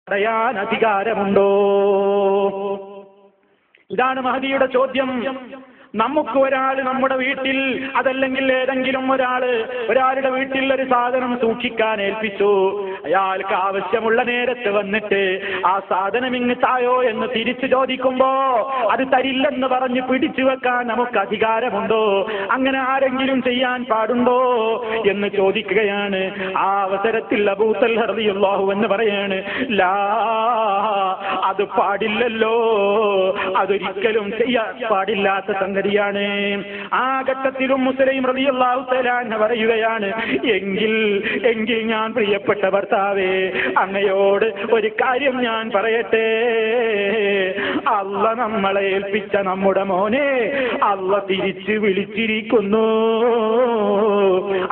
തടയാൻ അധികാരമുണ്ടോ? ഇതാണ് മഹദിയുടെ ചോദ്യം. നമുക്ക് ഒരാൾ നമ്മുടെ വീട്ടിൽ, അതല്ലെങ്കിൽ ഏതെങ്കിലും ഒരാളുടെ വീട്ടിൽ ഒരു സാധനം സൂക്ഷിക്കാൻ ഏൽപ്പിച്ചു. അയാൾക്ക് ആവശ്യമുള്ള നേരത്ത് വന്നിട്ട് ആ സാധനം ഇങ്ങ് തായോ എന്ന് തിരിച്ചു ചോദിക്കുമ്പോ അത് തരില്ലെന്ന് പറഞ്ഞ് പിടിച്ചു വെക്കാൻ നമുക്ക് അധികാരമുണ്ടോ? അങ്ങനെ ആരെങ്കിലും ചെയ്യാൻ പാടുണ്ടോ എന്ന് ചോദിക്കുകയാണ്. ആ അവസരത്തിൽ അബൂ തൽഹ റളിയല്ലാഹു അൻഹു പറയാണ്, ലാ, അത് പാടില്ലല്ലോ, അതൊരിക്കലും ചെയ്യാൻ പാടില്ലാത്ത സംഗതിയാണ്. ആ ഘട്ടത്തിലും മുസ്ലിം റളിയല്ലാഹു തആല അൻഹു പറയുകയാണ്, എങ്കിൽ ഞാൻ പ്രിയപ്പെട്ട ഭർത്താവേ, അങ്ങയോട് ഒരു കാര്യം ഞാൻ പറയട്ടെ. അള്ള നമ്മളെ ഏൽപ്പിച്ച നമ്മുടെ മോനെ അള്ള തിരിച്ച് വിളിച്ചിരിക്കുന്നു.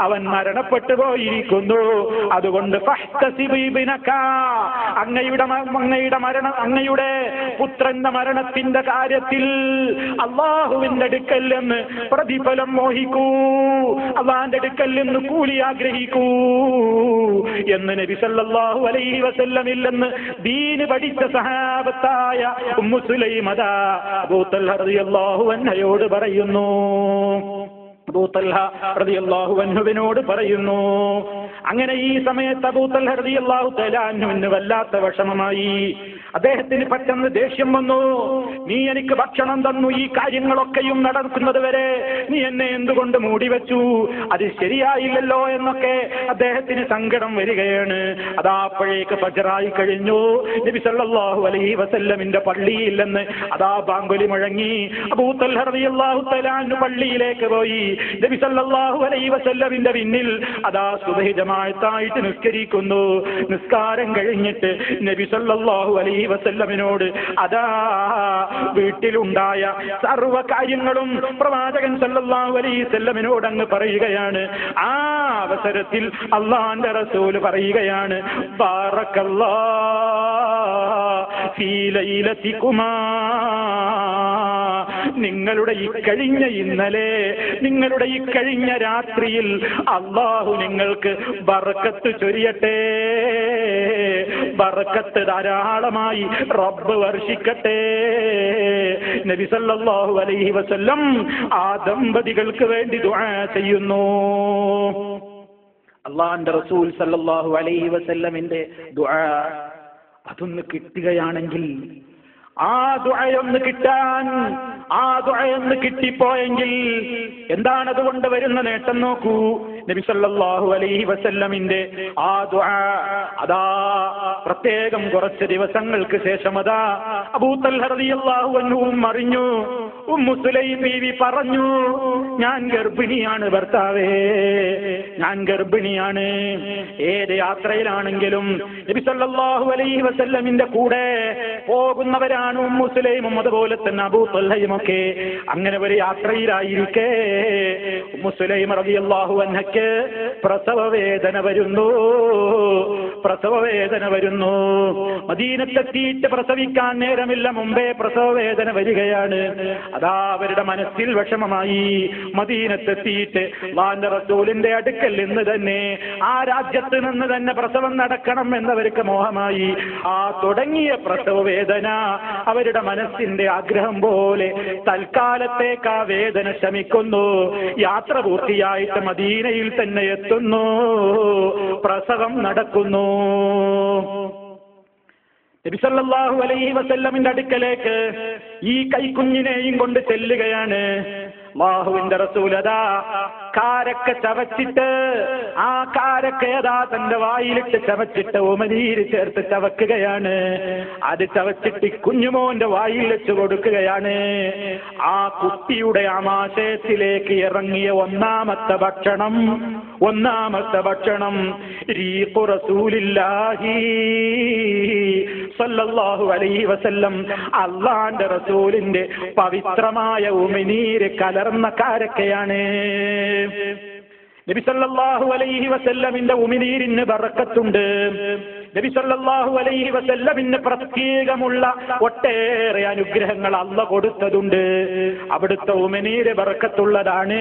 അവൻ മരണപ്പെട്ടു പോയിരിക്കുന്നു. അതുകൊണ്ട് അങ്ങയുടെ പുത്രന്റെ മരണത്തിന്റെ കാര്യത്തിൽ അള്ളാഹുവിന്റെ അടുക്കൽ നിന്ന് പ്രതിഫലം മോഹിക്കൂ, അള്ളാന്റെ അടുക്കൽ നിന്ന് കൂലി ആഗ്രഹിക്കൂ എന്ന് നബി സല്ലല്ലാഹു അലൈഹി വസല്ലമിൽ നിന്ന് ദീന് പഠിച്ച സഹാബത്തായ ഉമ്മു സുലൈമത അബൂ തൽഹ റളിയല്ലാഹു അൻഹയോട് പറയുന്നു. അബൂ തൽഹ റളിയല്ലാഹു അൻഹുവിനോട് പറയുന്നു. അങ്ങനെ ഈ സമയത്ത് അബൂ തൽഹ റളിയല്ലാഹു തആല അൻഹുവിന് വല്ലാത്ത വിഷമമായി. അദ്ദേഹത്തിന് പെട്ടെന്ന് ദേഷ്യം വന്നു. നീ എനിക്ക് ഭക്ഷണം തന്നു, ഈ കാര്യങ്ങളൊക്കെയും നടക്കുന്നത് വരെ നീ എന്നെ എന്തുകൊണ്ട് മൂടിവെച്ചു? അത് ശരിയായില്ലല്ലോ എന്നൊക്കെ അദ്ദേഹത്തിന് സങ്കടം വരികയാണ്. അതാ അപ്പോഴേക്ക് ഫജ്റായി കഴിഞ്ഞു. നബി സല്ലല്ലാഹു അലൈഹി വസല്ലമിന്റെ പള്ളിയിൽ നിന്ന് അതാ ബാങ്കുലി മുഴങ്ങി. അബൂ തൽഹ റളിയല്ലാഹു തആല അൻഹു പള്ളിയിലേക്ക് പോയി. നബി സല്ലല്ലാഹു അലൈഹി വസല്ലമിന്റെ പിന്നിൽ അതാ സുബ്ഹി ജമാഅത്തായിട്ട് നിസ്കരിക്കുന്നു. നിസ്കാരം കഴിഞ്ഞിട്ട് നബി സല്ലല്ലാഹു അലൈഹി വസല്ലമിനോട് അതാ വീട്ടിലുണ്ടായ സർവ്വ കാര്യങ്ങളും പ്രവാചകൻ സല്ലല്ലാഹു അലൈഹി വസല്ലമിനോട് അങ്ങ് പറയുകയാണ്. ആ അവസരത്തിൽ അല്ലാഹുവിന്റെ റസൂൽ പറയുകയാണ്, ബാറക്കല്ലാഹു ഫീ ലൈലതികുമാ, നിങ്ങളുടെ ഈ കഴിഞ്ഞ ഇന്നലെ, നിങ്ങളുടെ ഈ കഴിഞ്ഞ രാത്രിയിൽ അല്ലാഹു നിങ്ങൾക്ക് ബർക്കത്ത് ചൊരിയട്ടെ, ബർക്കത്ത് ധാരാളമായി റബ്ബ് വർഷിക്കട്ടെ. നബി സല്ലല്ലാഹു അലൈഹി വസല്ലം ആ ദമ്പതികൾക്ക് വേണ്ടി ദുആ ചെയ്യുന്നു. അല്ലാഹുവിന്റെ റസൂൽ സല്ലല്ലാഹു അലൈഹി വസല്ലമിന്റെ ദുആ അതൊന്ന് കിട്ടുകയാണെങ്കിൽ, ആ ദുആയൊന്ന് കിട്ടാൻ, ആ ദുആയൊന്ന് കിട്ടിപ്പോയെങ്കിൽ എന്താണ് അതുകൊണ്ട് വരുന്ന നേട്ടം നോക്കൂ. നബി സല്ലല്ലാഹു അലൈഹി വസല്ലമിന്റെ ആ ദുആ അതാ പ്രത്യേകം കുറച്ച് ദിവസങ്ങൾക്ക് ശേഷം അതാ അബൂ തൽഹ റളിയല്ലാഹു അൻഹുവും അറിഞ്ഞു. ഉമ്മു സുലൈം ബീവി പറഞ്ഞു, ഞാൻ ഗർഭിണിയാണ് ഭർത്താവേ, ഞാൻ ഗർഭിണിയാണ്. ഏത് യാത്രയിലാണെങ്കിലും നബി സല്ലല്ലാഹു അലൈഹി വസല്ലമിന്റെ കൂടെ പോകുന്നവരാണ് ഉമ്മു സുലൈമും അതുപോലെ തന്നെ അബൂ തൽഹയും ഒക്കെ. അങ്ങനെ ഒരു യാത്രയിലായിരിക്കെ ഉമ്മു സുലൈം റളിയല്ലാഹു അൻഹയ്ക്ക് പ്രസവവേദന വരുന്നു. പ്രസവവേദന വരുന്നു. മദീനത്തെത്തിയിട്ട് പ്രസവിക്കാൻ നേരമില്ല, മുമ്പേ പ്രസവവേദന വരികയാണ്. അതാ അവരുടെ മനസ്സിൽ വിഷമമായി. മദീനത്തെത്തിയിട്ട് അല്ലാഹുവിന്റെ റസൂലിന്റെ അടുക്കൽ നിന്ന് തന്നെ, ആ രാജ്യത്ത് നിന്ന് തന്നെ പ്രസവം നടക്കണം എന്നവർക്ക് മോഹമായി. ആ തുടങ്ങിയ പ്രസവവേദന അവരുടെ മനസ്സിന്റെ ആഗ്രഹം പോലെ തൽക്കാലത്തേക്ക് ആ വേദന ശമിക്കുന്നു. യാത്ര പൂർത്തിയായിട്ട് മദീനയിൽ തന്നെ എത്തുന്നു. പ്രസവം നടക്കുന്നു. നബി സല്ലല്ലാഹു അലൈഹി വസല്ലമിന്റെ അടുക്കലേക്ക് ഈ കൈക്കുഞ്ഞിനെയും കൊണ്ട് ചെല്ലുകയാണ്. അല്ലാഹുവിന്റെ റസൂൽ അതാ കാരക്ക ചവച്ചിട്ട്, ആ കാരക്ക ഏതാ തന്റെ വായിലിട്ട് ചവച്ചിട്ട് ഉമനീര് ചേർത്ത് ചവക്കുകയാണ്. അത് ചവച്ചിട്ട് കുഞ്ഞുമോന്റെ വായിൽ വെച്ച് കൊടുക്കുകയാണ്. ആ കുട്ടിയുടെ ആമാശയത്തിലേക്ക് ഇറങ്ങിയ ഒന്നാമത്തെ ഭക്ഷണം റീഖു റസൂലില്ലാഹി സല്ലല്ലാഹു അലൈഹി വസല്ലം, അല്ലാഹുവിന്റെ റസൂലിന്റെ പവിത്രമായ ഉമിനീര് കലർന്ന കാരക്കയാണ്. നബി സല്ലല്ലാഹു അലൈഹി വസല്ലമിന്റെ ഉമിനീരിന് ബറക്കത്തുണ്ട്. നബി സല്ലല്ലാഹു അലൈഹി വസല്ലമിന് പ്രത്യേകമുള്ള ഒട്ടേറെ അനുഗ്രഹങ്ങൾ അല്ലാഹു കൊടുത്തതുണ്ട്. അവിടുത്തെ ഉമിനീര് ബർക്കത്തുള്ളതാണ്.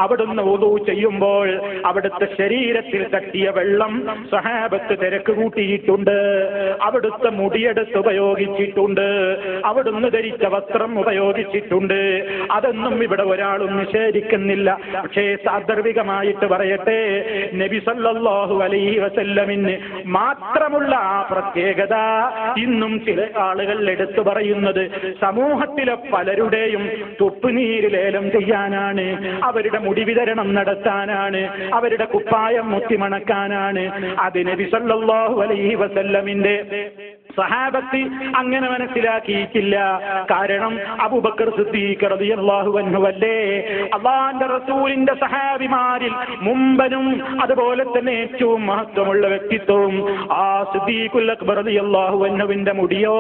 അവിടുന്ന് വുദൂ ചെയ്യുമ്പോൾ അവിടുത്തെ ശരീരത്തിൽ തട്ടിയ വെള്ളം സഹാബത്ത് തിരക്ക് കൂട്ടിയിട്ടുണ്ട്. അവിടുത്തെ മുടിയെടുത്ത് ഉപയോഗിച്ചിട്ടുണ്ട്. അവിടുന്ന് ധരിച്ച വസ്ത്രം ഉപയോഗിച്ചിട്ടുണ്ട്. അതൊന്നും ഇവിടെ ഒരാളും നിഷേധിക്കുന്നില്ല. പക്ഷേ സാന്ദർഭികമായിട്ട് പറയട്ടെ, നബി സല്ലല്ലാഹു അലൈഹി വസല്ലമിന് മാത്രമുള്ള ആ പ്രത്യേകത ഇന്നും ചില ആളുകൾ എടുത്തു പറയുന്നത് സമൂഹത്തിലെ പലരുടെയും തുപ്പുനീര് ലേലം ചെയ്യാനാണ്, അവരുടെ മുടി വിതരണം നടത്താനാണ്, അവരുടെ കുപ്പായം മുത്തിമണക്കാനാണ്. അത് നബി സല്ലല്ലാഹു അലൈഹി വസല്ലമിന്റെ സഹാബത്ത് അങ്ങനെ മനസ്സിലാക്കിയിട്ടില്ല. കാരണം അബൂബക്കർ സിദ്ദീഖ് റളിയല്ലാഹു അൻഹു അല്ലേ അല്ലാഹുവിന്റെ റസൂലിന്റെ സഹാബിമാരിൽ മുമ്പനും അതുപോലെ തന്നെ ഏറ്റവും മഹത്വമുള്ള വ്യക്തിത്വവും ആ സിദ്ദീഖുൽ അക്ബർ റളിയല്ലാഹു അൻഹുവിന്റെ മുടിയോ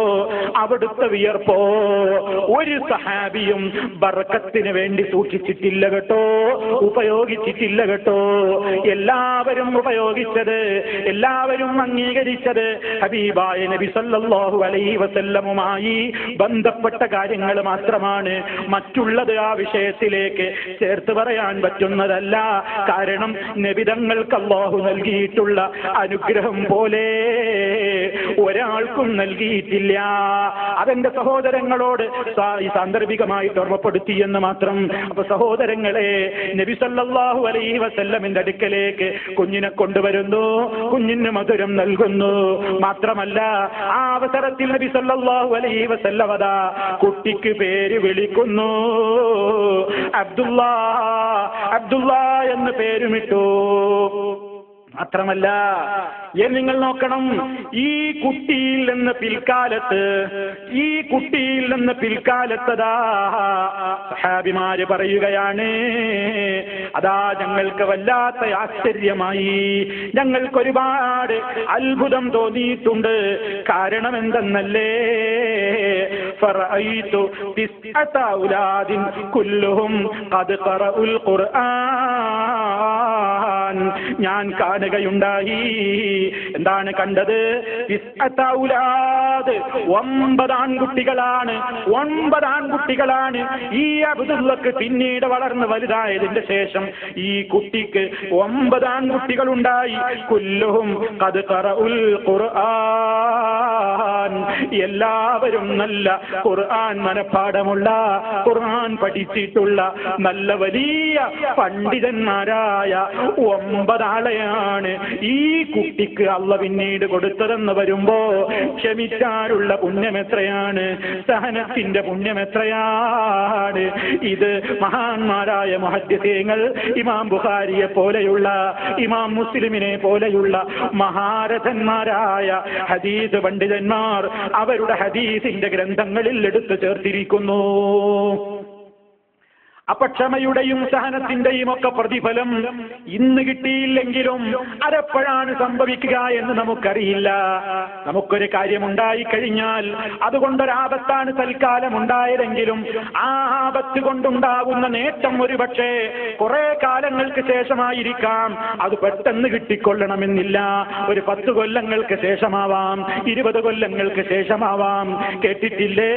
അവിടുത്തെ വിയർപ്പോ ഒരു സഹാബിയും ബർക്കത്തിന് വേണ്ടി സൂക്ഷിച്ചിട്ടില്ല കേട്ടോ, ഉപയോഗിച്ചിട്ടില്ല കേട്ടോ. എല്ലാവരും ഉപയോഗിച്ചത്, എല്ലാവരും അംഗീകരിച്ചത് ഹബീബായ നബി സല്ലല്ലാഹു അലൈഹി വസല്ലമുമായി ബന്ധപ്പെട്ട കാര്യങ്ങൾ മാത്രമാണ്. മറ്റുള്ളത് ആ വിഷയത്തിലേക്ക് ചേർത്ത് പറയാൻ പറ്റുന്നതല്ല. കാരണം നബിതങ്ങൾക്ക് അല്ലാഹു നൽകിയിട്ടുള്ള അനുഗ്രഹം പോലെ ഒരാൾക്കും നൽകിയിട്ടില്ല. അതെന്റെ സഹോദരങ്ങളോട് സാന്ദർഭികമായിട്ട് ഓർമ്മപ്പെടുത്തി എന്ന് മാത്രം. അപ്പൊ സഹോദരങ്ങളെ, നബി സല്ലല്ലാഹു അലൈഹി വസല്ലമിന്റെ അടുക്കലേക്ക് കുഞ്ഞിനെ കൊണ്ടുവരുന്നു, കുഞ്ഞിന് മധുരം നൽകുന്നു. മാത്രമല്ല ആ അവസരത്തിൽ നബി സല്ലല്ലാഹു അലൈഹി വസല്ലം അതാ കുട്ടിക്ക് പേര് വിളിക്കുന്നു. അബ്ദുല്ലാ എന്ന് പേരുമിട്ടു. മാത്രമല്ല നിങ്ങൾ നോക്കണം, ഈ കുട്ടിയിൽ നിന്ന് പിൽക്കാലത്തതാ സഹാബിമാര് പറയുകയാണ്, അതാ ഞങ്ങൾക്ക് വല്ലാത്ത ആശ്ചര്യമായി, ഞങ്ങൾക്ക് ഒരുപാട് അത്ഭുതം തോന്നിയിട്ടുണ്ട്. കാരണം എന്തെന്നല്ലേ, ഫറഅയ്തു തിസ്അത ഔലാദിൻ കുല്ലുഹും ഖദ് ഖറഉൽ ഖുർആൻ. ഞാൻ കാണുകയുണ്ടായി. എന്താണ് കണ്ടത്? തിസ്അത ഔലാദ്, 9 ആൺകുട്ടികളാണ്. ഈ അബ്ദുള്ളക്ക് പിന്നീട് വളർന്ന് വലുതായതിന്റെ ശേഷം ഈ കുട്ടിക്ക് 9 ആൺകുട്ടികളുണ്ടായി. കുല്ലുഹും ഖദ് ഖറഉൽ ഖുർആൻ. എല്ലാവരും നല്ല ഖുർആൻ മനഃപ്പാഠമുള്ള, ഖുർആൻ പഠിച്ചിട്ടുള്ള നല്ല വലിയ പണ്ഡിതന്മാരായ 9 ആളെയാണ് ഈ കുട്ടിക്ക് അല്ലാഹു പിന്നീട് കൊടുത്തതെന്ന് വരുമ്പോ ക്ഷമിക്കാനുള്ള പുണ്യം എത്രയാണ്, സഹനത്തിന്റെ പുണ്യം എത്രയാണ്. ഇത് മഹാന്മാരായ മുഹദ്ദിസീങ്ങൾ, ഇമാം ബുഖാരിയെ പോലെയുള്ള, ഇമാം മുസ്ലിമിനെ പോലെയുള്ള മഹാരഥന്മാരായ ഹദീസ് പണ്ഡിതന്മാർ അവരുടെ ഹദീസിന്റെ ഗ്രന്ഥങ്ങളിൽ എടുത്തു ചേർത്തിരിക്കുന്നു. അപ്പൊ ക്ഷമയുടെയും സഹനത്തിന്റെയും ഒക്കെ പ്രതിഫലം ഇന്ന് കിട്ടിയില്ലെങ്കിലും അതെപ്പോഴാണ് സംഭവിക്കുക എന്ന് നമുക്കറിയില്ല. നമുക്കൊരു കാര്യമുണ്ടായി കഴിഞ്ഞാൽ അതുകൊണ്ടൊരാപത്താണ് തൽക്കാലം ഉണ്ടായതെങ്കിലും ആ ആപത്ത് കൊണ്ടുണ്ടാകുന്ന നേട്ടം ഒരുപക്ഷെ കുറെ കാലങ്ങൾക്ക് ശേഷമായിരിക്കാം. അത് പെട്ടെന്ന് കിട്ടിക്കൊള്ളണമെന്നില്ല. ഒരു 10 കൊല്ലങ്ങൾക്ക് ശേഷമാവാം, 20 കൊല്ലങ്ങൾക്ക് ശേഷമാവാം. കേട്ടിട്ടില്ലേ,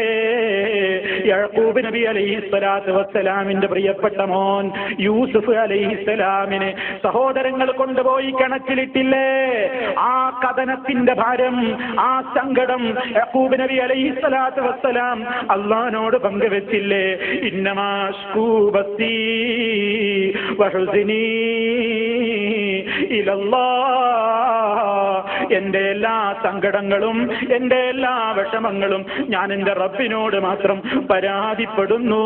യഅ്ഖൂബ് നബി അലൈഹിസ്സലാത്തു വസ്സലാമിന്റെ പ്രിയപ്പെട്ട മോൻ യൂസുഫ് അലൈഹിസ്സലാമിനെ സഹോദരങ്ങൾ കൊണ്ടുപോയി കിണറ്റിലിട്ടില്ലേ? ആ കഥനത്തിന്റെ ഭാരം, ആ സങ്കടം യഅ്ഖൂബ് നബി അലൈഹിസ്സലാത്തു വസ്സലാം അല്ലാഹുവിനോട് പങ്കുവെച്ചില്ലേ? ഇന്നമാ അശ്കൂ ബസ്സീ വഹുസ്നി ഇലല്ലാഹ്. എന്റെ എല്ലാ സങ്കടങ്ങളും എന്റെ എല്ലാ വിഷമങ്ങളും ഞാൻ എന്റെ റബ്ബിനോട് മാത്രം പരാതിപ്പെടുന്നു.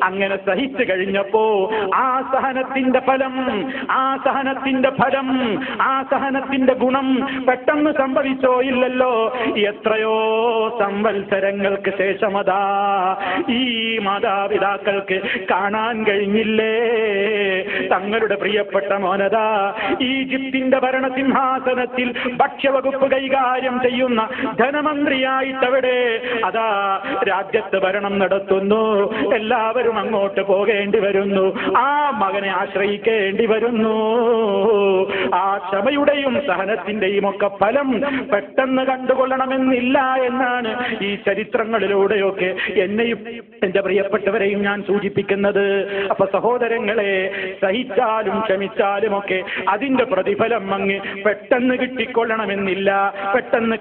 അങ്ങനെ സഹിച്ചു കഴിഞ്ഞപ്പോ ആ സഹനത്തിന്റെ ഫലം, ആ സഹനത്തിന്റെ ഗുണം പെട്ടെന്ന് സംഭവിച്ചോ? ഇല്ലല്ലോ. എത്രയോ സംവത്സരങ്ങൾക്ക് ശേഷമതാ ഈ മാതാപിതാക്കൾക്ക് കാണാൻ കഴിഞ്ഞില്ലേ തങ്ങളുടെ പ്രിയപ്പെട്ട മോനതാ ഈജിപ്തിന്റെ ഭരണസിംഹാസനത്തിൽ സിംഹാസനത്തിൽ ഭക്ഷ്യവകുപ്പ് കൈകാര്യം ചെയ്യുന്ന ധനമന്ത്രിയായിട്ടവിടെ അതാ രാജ്യത്ത് ഭരണം നടത്തുന്നു. എല്ലാവരും അങ്ങോട്ട് പോകേണ്ടി വരുന്നു. ആ മകനെ ആശ്രയിക്കേണ്ടി വരുന്നു. ആ ക്ഷമയുടെയും സഹനത്തിന്റെയും ഒക്കെ ഫലം പെട്ടെന്ന് കണ്ടുകൊള്ളണമെന്നില്ല എന്നാണ് ഈ ചരിത്രങ്ങളിലൂടെയൊക്കെ എന്നെയും എന്റെ പ്രിയപ്പെട്ടവരെയും ഞാൻ സൂചിപ്പിക്കുന്നത്. അപ്പൊ സഹോദരങ്ങളെ, സഹിച്ചാലും ക്ഷമിച്ചാലും ഒക്കെ അതിന്റെ പ്രതിഫലം അങ്ങ് പെട്ടെന്ന് കിട്ടിക്കൊള്ളണമെന്നില്ല. പെട്ടെന്ന്